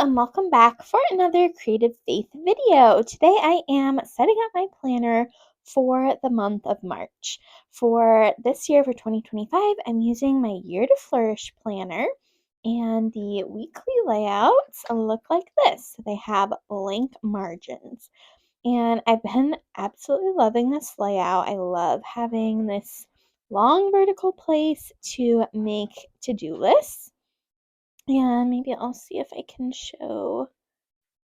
and welcome back for another Creative Faith video. Today I am setting up my planner for the month of March. For this year, for 2025, I'm using my Year to Flourish planner, and the weekly layouts look like this. They have blank margins, and I've been absolutely loving this layout. I love having this long vertical place to make to-do lists. And maybe I'll see if I can show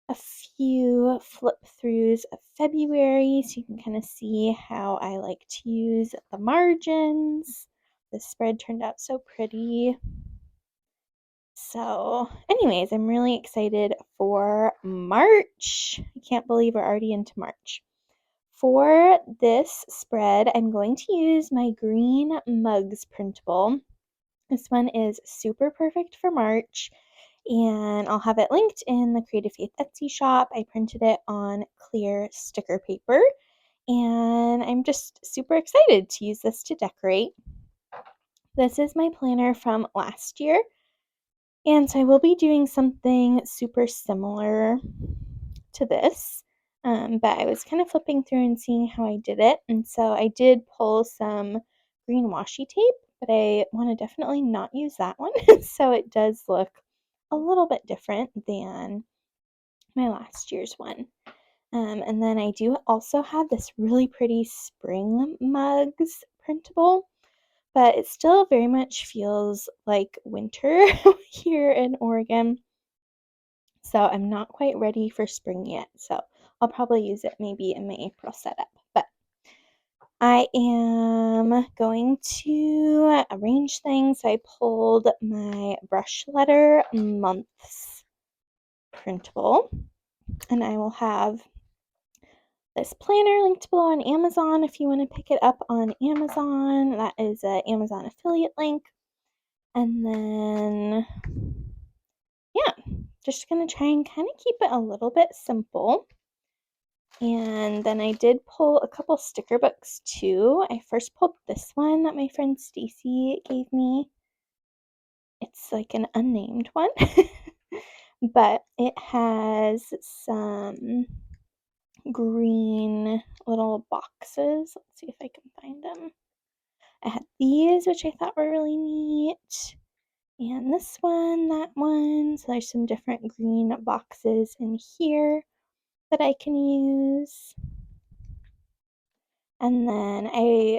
a few flip throughs of February so you can kind of see how I like to use the margins. The spread turned out so pretty. So anyways, I'm really excited for March. I can't believe we're already into March. For this spread, I'm going to use my green mugs printable. This one is super perfect for March, and I'll have it linked in the Creative Faith Etsy shop. I printed it on clear sticker paper, and I'm just super excited to use this to decorate. This is my planner from last year, and so I will be doing something super similar to this, but I was kind of flipping through and seeing how I did it, and so I did pull some green washi tape, but I want to definitely not use that one, so it does look a little bit different than my last year's one. And then I do also have this really pretty spring mugs printable, but it still very much feels like winter here in Oregon. So I'm not quite ready for spring yet. So I'll probably use it maybe in my April setup. But I am going to arrange things. I pulled my brush letter months printable, and I will have this planner linked below on Amazon if you want to pick it up on Amazon. That is an Amazon affiliate link. And then, yeah, just going to try and kind of keep it a little bit simple. And then I did pull a couple sticker books too. I first pulled this one that my friend Stacy gave me. It's like an unnamed one, but it has some green little boxes. Let's see if I can find them. I had these, which I thought were really neat, and this one, that one. So there's some different green boxes in here that I can use. And then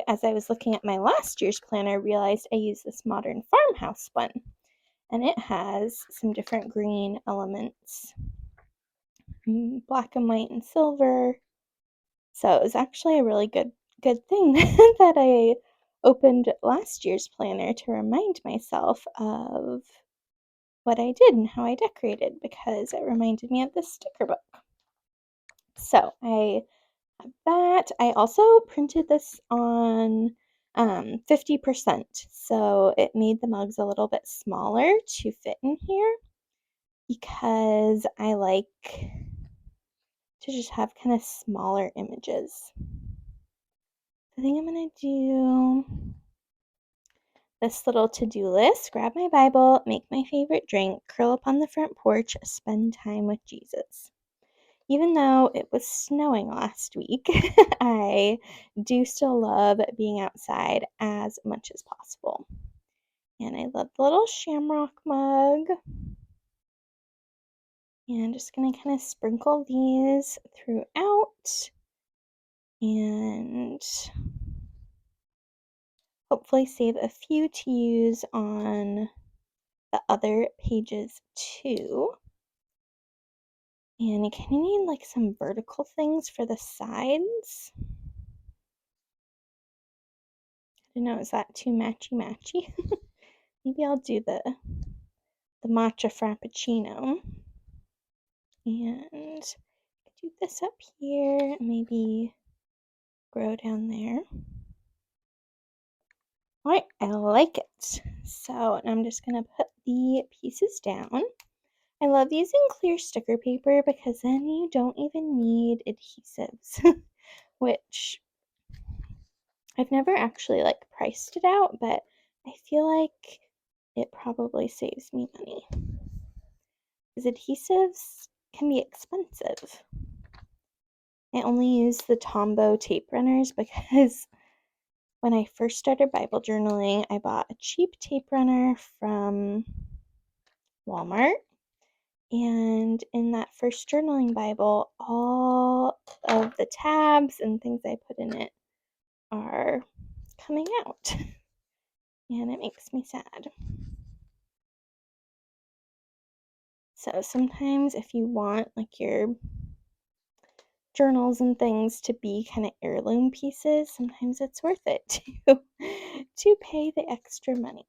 as I was looking at my last year's planner, I realized I used this modern farmhouse one, and it has some different green elements, black and white and silver. So it was actually a really good thing that I opened last year's planner to remind myself of what I did and how I decorated, because it reminded me of this sticker book. So I have that. I also printed this on 50%, so it made the mugs a little bit smaller to fit in here, because I like to just have kind of smaller images. I think I'm going to do this little to-do list: grab my Bible, make my favorite drink, curl up on the front porch, spend time with Jesus. Even though it was snowing last week, I do still love being outside as much as possible. And I love the little shamrock mug. And I'm just going to kind of sprinkle these throughout, and hopefully save a few to use on the other pages too. And you kind of need like some vertical things for the sides. I don't know, is that too matchy? Maybe I'll do the matcha frappuccino. And do this up here, maybe grow down there. Alright, I like it. So I'm just going to put the pieces down. I love using clear sticker paper because then you don't even need adhesives, which I've never actually like priced it out, but I feel like it probably saves me money. because adhesives can be expensive. I only use the Tombow tape runners because when I first started Bible journaling, I bought a cheap tape runner from Walmart. And in that first journaling Bible, all of the tabs and things I put in it are coming out. And it makes me sad. So sometimes if you want like your journals and things to be kind of heirloom pieces, sometimes it's worth it to pay the extra money.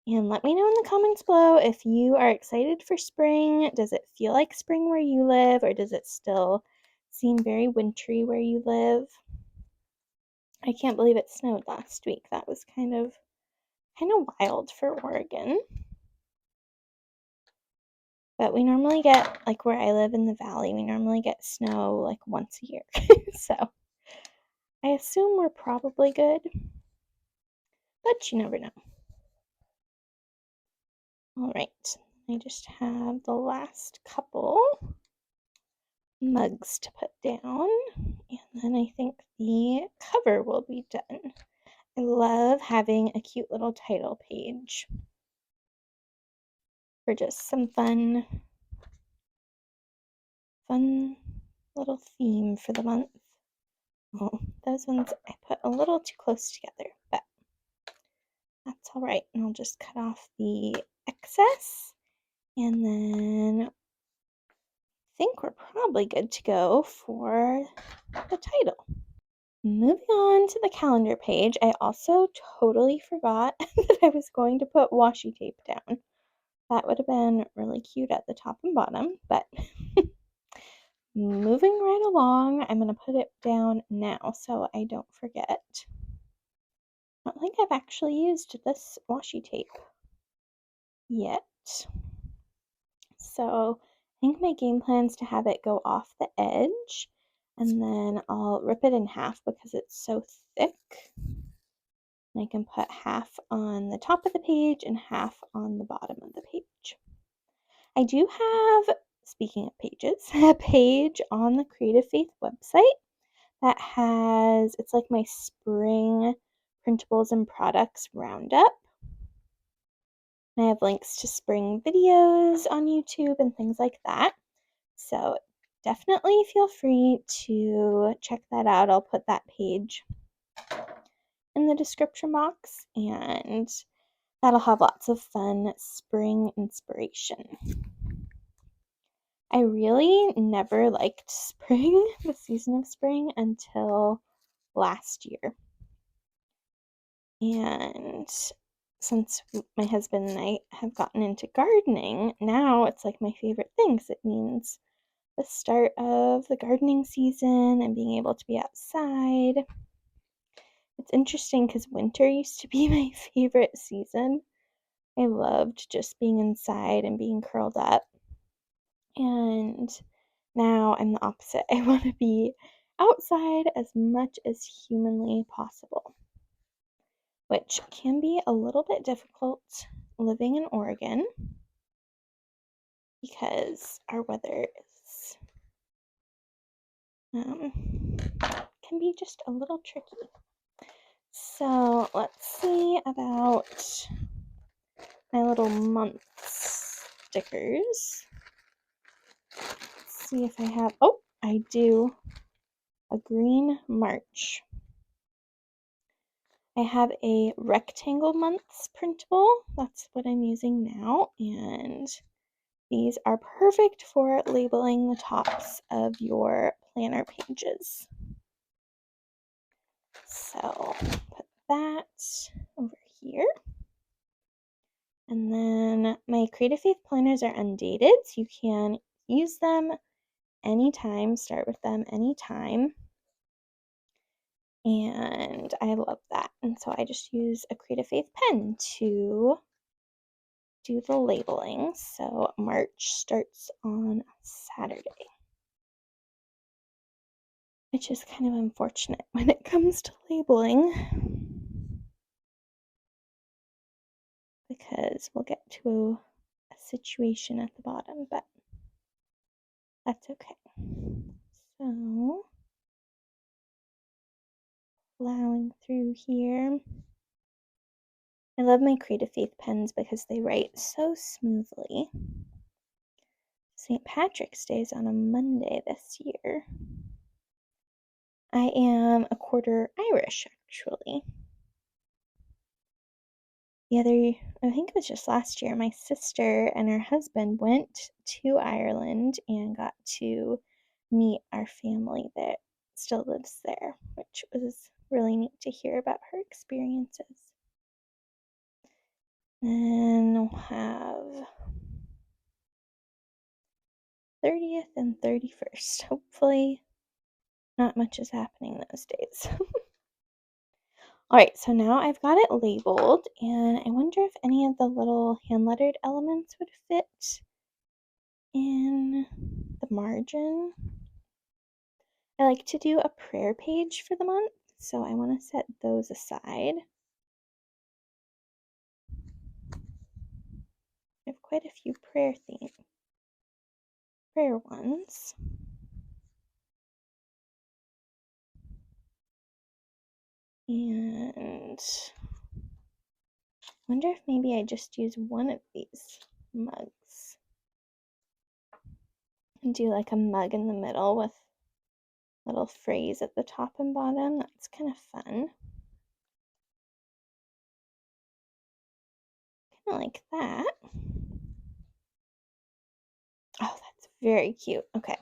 And let me know in the comments below if you are excited for spring. Does it feel like spring where you live, or does it still seem very wintry where you live? I can't believe it snowed last week. That was kind of wild for Oregon. But we normally get, like where I live in the valley, we normally get snow like once a year. So I assume we're probably good, but you never know. All right, I just have the last couple mugs to put down, and then I think the cover will be done. I love having a cute little title page for just some fun little theme for the month. Oh, those ones I put a little too close together, but that's all right. And I'll just cut off the excess, and then I think we're probably good to go for the title. Moving on to the calendar page, I also totally forgot that I was going to put washi tape down. That would have been really cute at the top and bottom, but moving right along, I'm going to put it down now so I don't forget. I don't think I've actually used this washi tape yet. So I think my game plan is to have it go off the edge, and then I'll rip it in half because it's so thick. And I can put half on the top of the page and half on the bottom of the page. I do have, speaking of pages, a page on the Creative Faith website that has, it's like my spring printables and products roundup. And I have links to spring videos on YouTube and things like that. So definitely feel free to check that out. I'll put that page in the description box, and that'll have lots of fun spring inspiration. I really never liked spring, the season of spring, until last year. And since my husband and I have gotten into gardening, now it's like my favorite thing because it means the start of the gardening season and being able to be outside. It's interesting because winter used to be my favorite season. I loved just being inside and being curled up. And now I'm the opposite. I want to be outside as much as humanly possible, which can be a little bit difficult living in Oregon because our weather is can be just a little tricky. So let's see about my little month stickers. Let's see if I have, oh, I do, a green March. I have a rectangle months printable. That's what I'm using now, and these are perfect for labeling the tops of your planner pages. So put that over here. And then my Creative Faith planners are undated, so you can use them anytime, start with them anytime. And I love that. And so I just use a Creative Faith pen to do the labeling. So March starts on Saturday, which is kind of unfortunate when it comes to labeling because we'll get to a situation at the bottom, but that's okay. So, plowing through here. I love my Creative Faith pens because they write so smoothly. St. Patrick's Day is on a Monday this year. I am a quarter Irish, actually. I think it was just last year, my sister and her husband went to Ireland and got to meet our family that still lives there, which was really neat to hear about her experiences. Then we'll have 30th and 31st. Hopefully not much is happening those days. Alright, so now I've got it labeled, and I wonder if any of the little hand-lettered elements would fit in the margin. I like to do a prayer page for the month, so I want to set those aside. I have quite a few prayer ones. And I wonder if maybe I just use one of these mugs and do like a mug in the middle with a little phrase at the top and bottom. That's kind of fun. Kind of like that. Oh, that's very cute. Okay.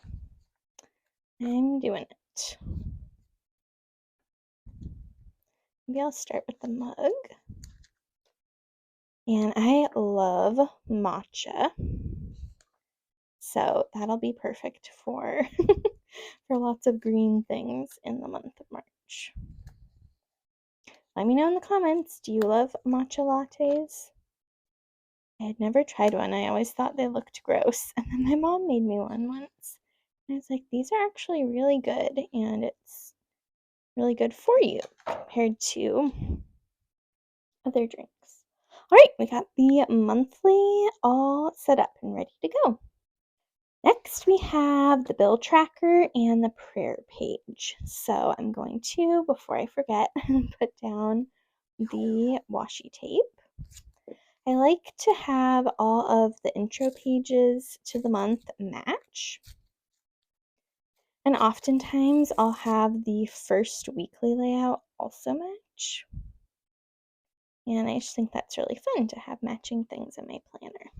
I'm doing it. Maybe I'll start with the mug. And I love matcha. So that'll be perfect for for lots of green things in the month of March. Let me know in the comments, do you love matcha lattes? I had never tried one. I always thought they looked gross. And then my mom made me one once. And I was like, these are actually really good, and it's really good for you compared to other drinks. All right, we got the monthly all set up and ready to go. Next, we have the bill tracker and the prayer page. So I'm going to, before I forget, put down the washi tape. I like to have all of the intro pages to the month match. And oftentimes I'll have the first weekly layout also match. And I just think that's really fun to have matching things in my planner.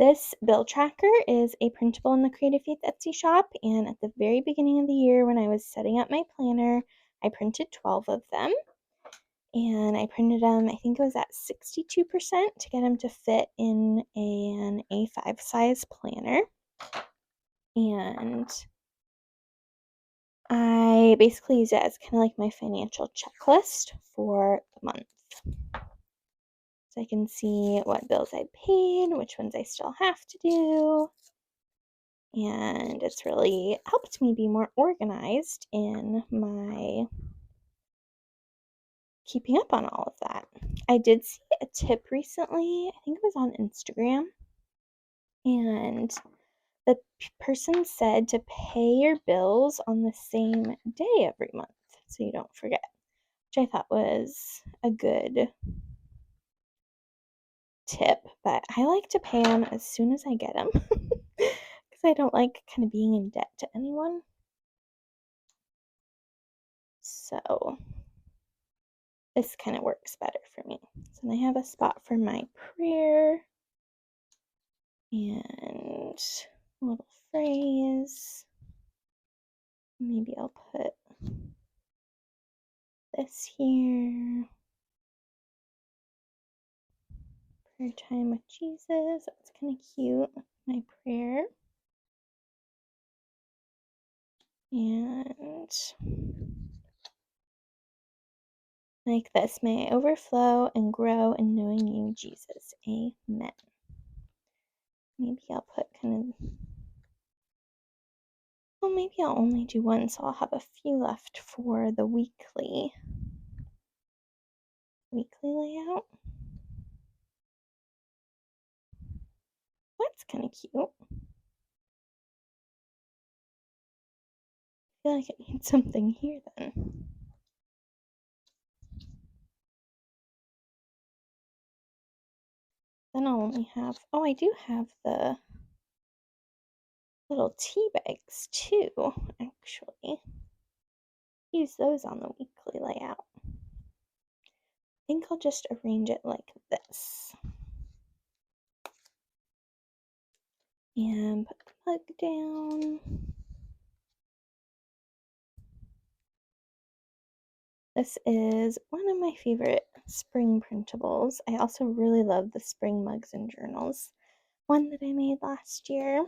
This bill tracker is a printable in the Creative Faith Etsy shop, and at the very beginning of the year when I was setting up my planner, I printed 12 of them, and I printed them, I think it was at 62% to get them to fit in an A5 size planner, and I basically use it as kind of like my financial checklist for the month. So I can see what bills I paid, which ones I still have to do, and it's really helped me be more organized in my keeping up on all of that. I did see a tip recently, I think it was on Instagram, and the person said to pay your bills on the same day every month so you don't forget, which I thought was a good tip, but I like to pay them as soon as I get them because I don't like kind of being in debt to anyone. So this kind of works better for me. So then I have a spot for my prayer and a little phrase. Maybe I'll put this here. Prayer time with Jesus. That's kind of cute. My prayer. And like this, may I overflow and grow in knowing you, Jesus. Amen. Maybe I'll put kind of, well, maybe I'll only do one, so I'll have a few left for the weekly layout. That's kind of cute. I feel like it needs something here then. Then I'll only have, oh, I do have the little tea bags too, actually. Use those on the weekly layout. I think I'll just arrange it like this. And put the mug down. This is one of my favorite spring printables. I also really love the spring mugs and journals, one that I made last year.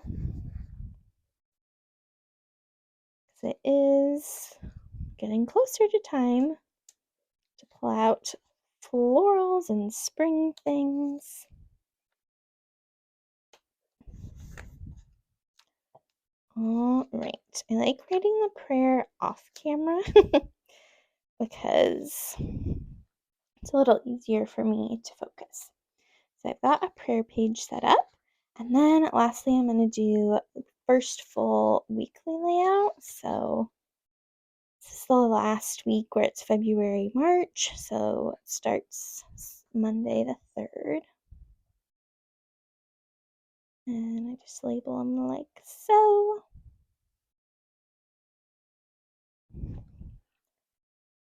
Because it is getting closer to time to pull out florals and spring things. All right, I like writing the prayer off camera because it's a little easier for me to focus. So I've got a prayer page set up, and then lastly I'm going to do the first full weekly layout. So this is the last week where it's February, March, so it starts Monday the 3rd. And I just label them like so.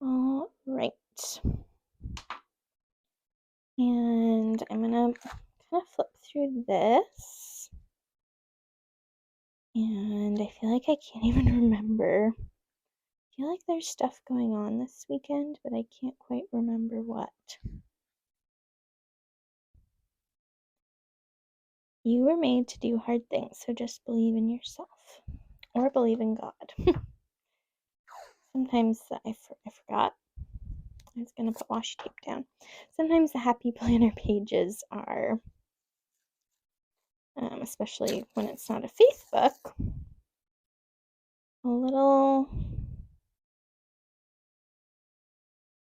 All right. And I'm gonna kind of flip through this. And I feel like I can't even remember. I feel like there's stuff going on this weekend, but I can't quite remember what. You were made to do hard things, so just believe in yourself. Or believe in God. Sometimes I forgot. I was going to put washi tape down. Sometimes the happy planner pages are, especially when it's not a faith book, a little,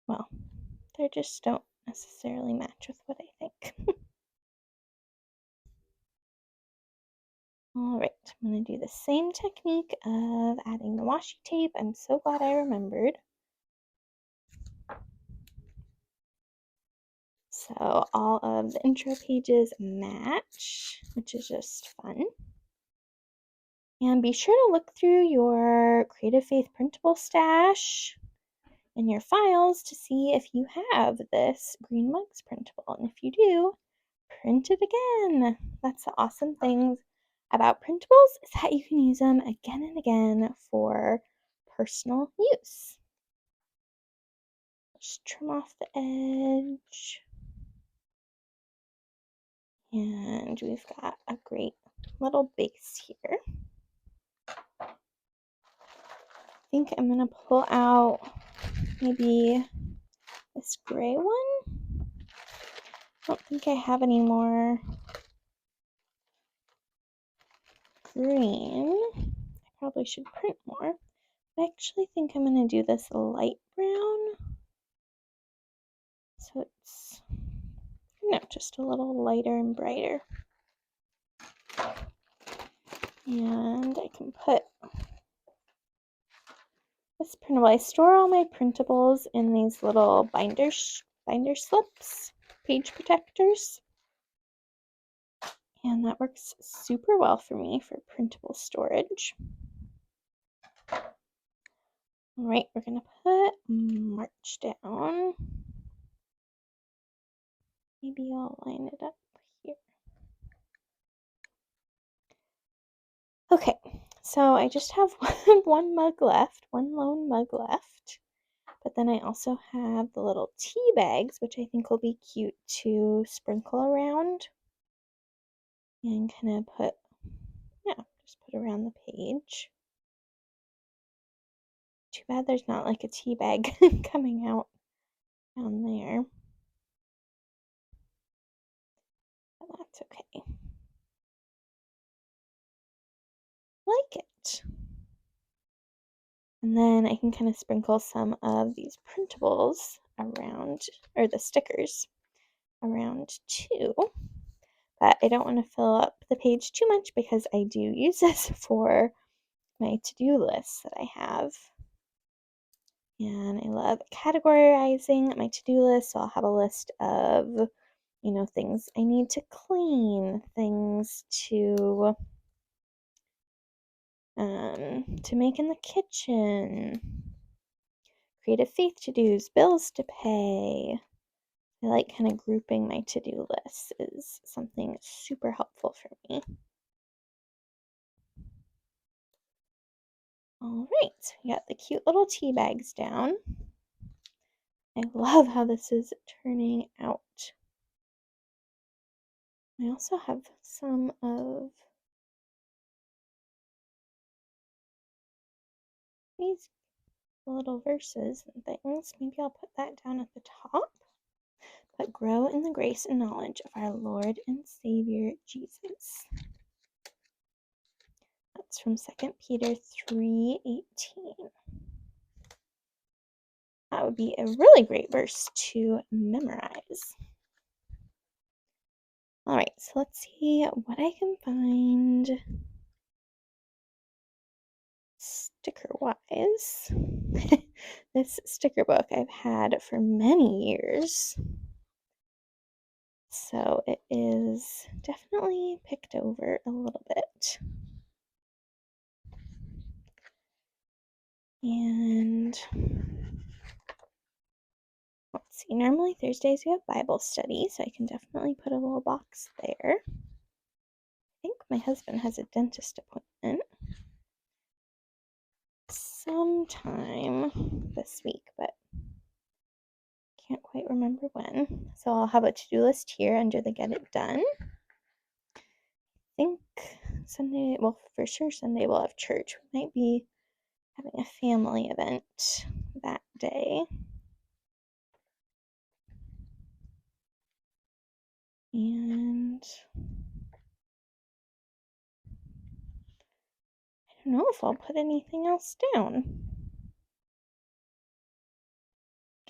well, they just don't necessarily match with what I think. Alright, I'm going to do the same technique of adding the washi tape. I'm so glad I remembered. So all of the intro pages match, which is just fun. And be sure to look through your Creative Faith printable stash in your files to see if you have this Green Mugs printable. And if you do, print it again. That's the awesome thing about printables, is that you can use them again and again for personal use. Just trim off the edge. And we've got a great little base here. I think I'm going to pull out maybe this gray one. I don't think I have any more green. I probably should print more. I actually think I'm going to do this light brown. So it's, just a little lighter and brighter. And I can put this printable. I store all my printables in these little binder slips, page protectors. And that works super well for me for printable storage. All right, we're going to put March down. Maybe I'll line it up here. Okay, so I just have one mug left, one lone mug left. But then I also have the little tea bags, which I think will be cute to sprinkle around. And kind of put, just put around the page. Too bad there's not like a tea bag coming out down there. But that's okay. Like it. And then I can kind of sprinkle some of these printables around, or the stickers around too. But I don't want to fill up the page too much because I do use this for my to-do lists that I have. And I love categorizing my to-do list. So I'll have a list of, things I need to clean, things to make in the kitchen, creative faith to-dos, bills to pay. I like kind of grouping my to-do lists is something super helpful for me. All right, we got the cute little tea bags down. I love how this is turning out. I also have some of these little verses and things. Maybe I'll put that down at the top. But grow in the grace and knowledge of our Lord and Savior Jesus. That's from 2 Peter 3:18. That would be a really great verse to memorize. All right, so let's see what I can find sticker-wise. This sticker book I've had for many years. So it is definitely picked over a little bit. And let's see, normally Thursdays we have Bible study, so I can definitely put a little box there. I think my husband has a dentist appointment sometime this week, but can't quite remember when. So I'll have a to-do list here under the Get It Done. I think Sunday, well, for sure Sunday we'll have church. We might be having a family event that day. And I don't know if I'll put anything else down.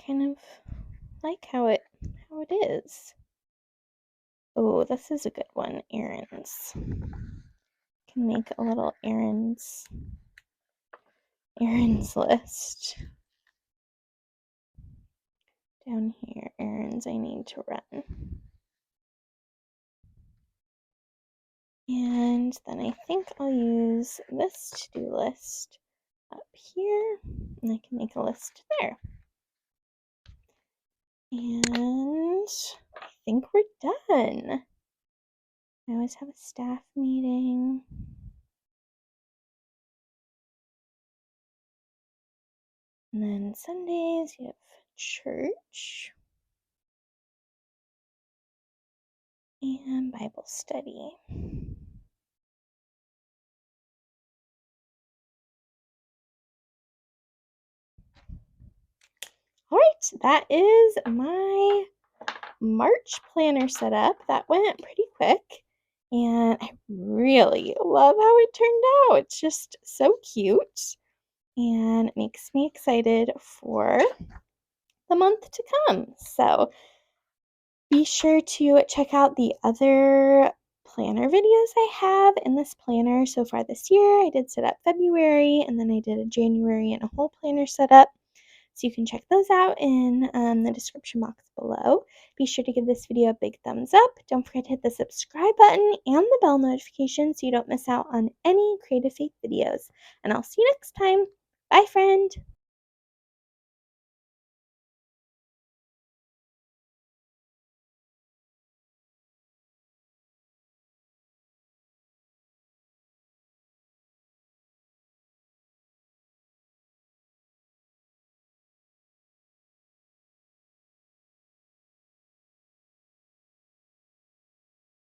Kind of like how it is. Oh, this is a good one. Errands. Can make a little errands list. Down here, errands I need to run. And then I think I'll use this to-do list up here, and I can make a list there. And I think we're done. I always have a staff meeting. And then Sundays you have church and Bible study. All right, that is my March planner set up. That went pretty quick, and I really love how it turned out. It's just so cute, and it makes me excited for the month to come. So be sure to check out the other planner videos I have in this planner so far this year. I did set up February, and then I did a January and a whole planner setup. So you can check those out in the description box below. Be sure to give this video a big thumbs up. Don't forget to hit the subscribe button and the bell notification so you don't miss out on any Creative Faith videos. And I'll see you next time.